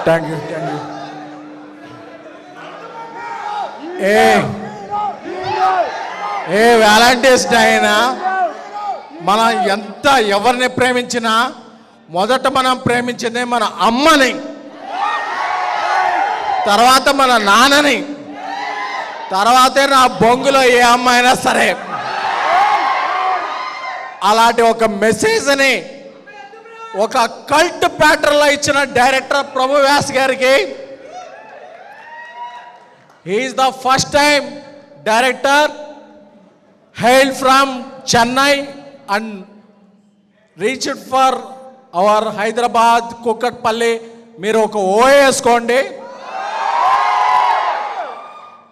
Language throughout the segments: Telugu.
Thank you. A Valentine's day అయినా మనం ఎంత ఎవరిని ప్రేమించినా మొదట మనం ప్రేమించింది మన అమ్మని, తర్వాత మన నాన్నని, తర్వాతే నా బొంగులో ఏ అమ్మ అయినా సరే. అలాంటి ఒక మెసేజ్ని ఒక కల్ట్ ప్యాటర్న్లో ఇచ్చిన డైరెక్టర్ ప్రభు వ్యాస్ గారికి, he is the first time director hailed from Chennai and reached for our Hyderabad Kukatpalli. మీరు ఒక ఓయేసుకోండి.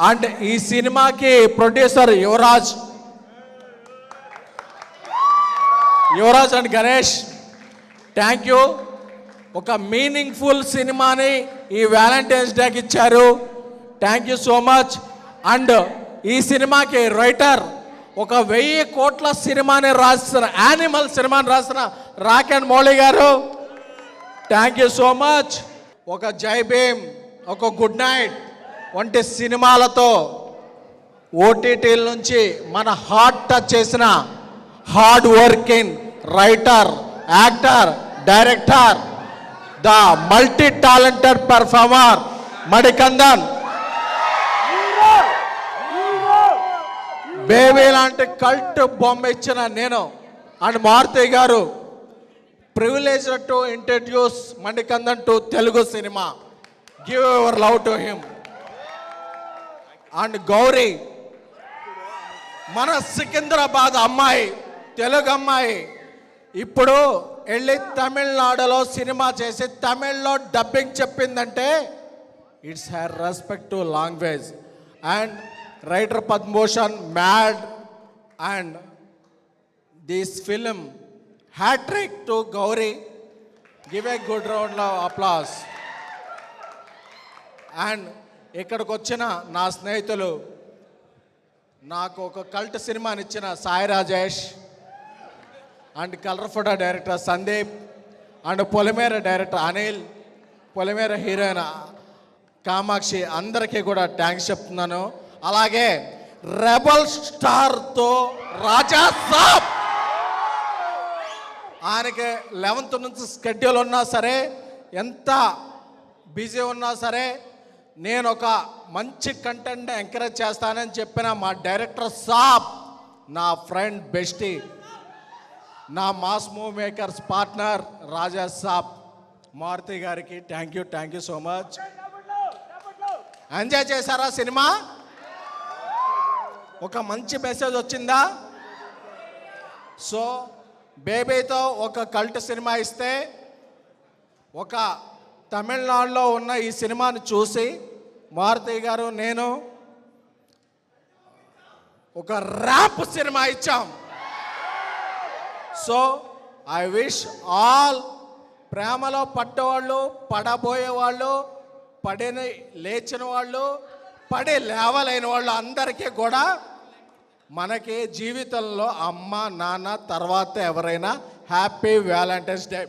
అండ్ ఈ సినిమాకి producer Yuvraj and Ganesh, thank you. ఒక మీనింగ్ఫుల్ సినిమాని ఈ వ్యాలంటైన్స్ డేకి ఇచ్చారు. Thank you so much. And ఈ సినిమాకి రైటర్ ఒక 1000 కోట్ల సినిమాని రాసిన, యానిమల్ సినిమాని రాసిన రాకెన్ మౌళి గారు, థ్యాంక్ యూ సో మచ్. ఒక జై భీమ్, ఒక గుడ్ నైట్ వంటి సినిమాలతో ఓటీటీల నుంచి మన హార్ట్ టచ్ చేసిన hard working writer, actor, director, the multi talented performer Manikandan. Baby లాంటి కల్ట్ బొమ్మ ఇచ్చిన నేను అండ్ మారుతి గారు privilege to introduce Manikandan to Telugu cinema. Give your love to him. And Gauri, మన సికింద్రాబాద్ అమ్మాయి, తెలుగు అమ్మాయి, ఇప్పుడు వెళ్ళి తమిళనాడులో సినిమా చేసి తమిళ్లో డబ్బింగ్ చెప్పిందంటే it's her respect to language. And writer Padma Bhushan, mad, and this film hat trick to Gauri. Give a good round of applause. And ఇక్కడికి వచ్చిన నా స్నేహితులు, నాకు ఒక కల్ట్ సినిమాని ఇచ్చిన Sai Rajesh, and colour photo director Sandeep, and Polimera director Anil, Polimera heroine Kamakshi, అందరికీ కూడా థ్యాంక్స్ చెప్తున్నాను. అలాగే రెబల్ స్టార్తో రాజా సాబ్, ఆయనకి 11th నుంచి స్కెడ్యూల్ ఉన్నా సరే, ఎంత బిజీ ఉన్నా సరే, నేను ఒక మంచి కంటెంట్ ఎంకరేజ్ చేస్తానని చెప్పిన మా డైరెక్టర్ సాబ్, నా ఫ్రెండ్ బెస్టీ, నా మాస్ మూవ్ మేకర్స్ పార్ట్నర్ రాజా సాబ్, మారుతి గారికి thank you so much. Enjoy చేశారా సినిమా? ఒక మంచి మెసేజ్ వచ్చిందా? సో బేబీతో ఒక కల్ట్ సినిమా ఇస్తే, ఒక తమిళనాడులో ఉన్న ఈ సినిమాని చూసి మారుతి గారు, నేను ఒక ర్యాప్ సినిమా ఇచ్చాం. సో ఐ విష్ ఆల్ ప్రేమలో పడ్డవాళ్ళు, పడబోయే వాళ్ళు, పడిన లేచిన వాళ్ళు, పడి లేవలేని వాళ్ళు అందరికీ కూడా మనకి జీవితంలో అమ్మ నాన్న తర్వాత ఎవరైనా హ్యాపీ వ్యాలంటైన్స్ డే.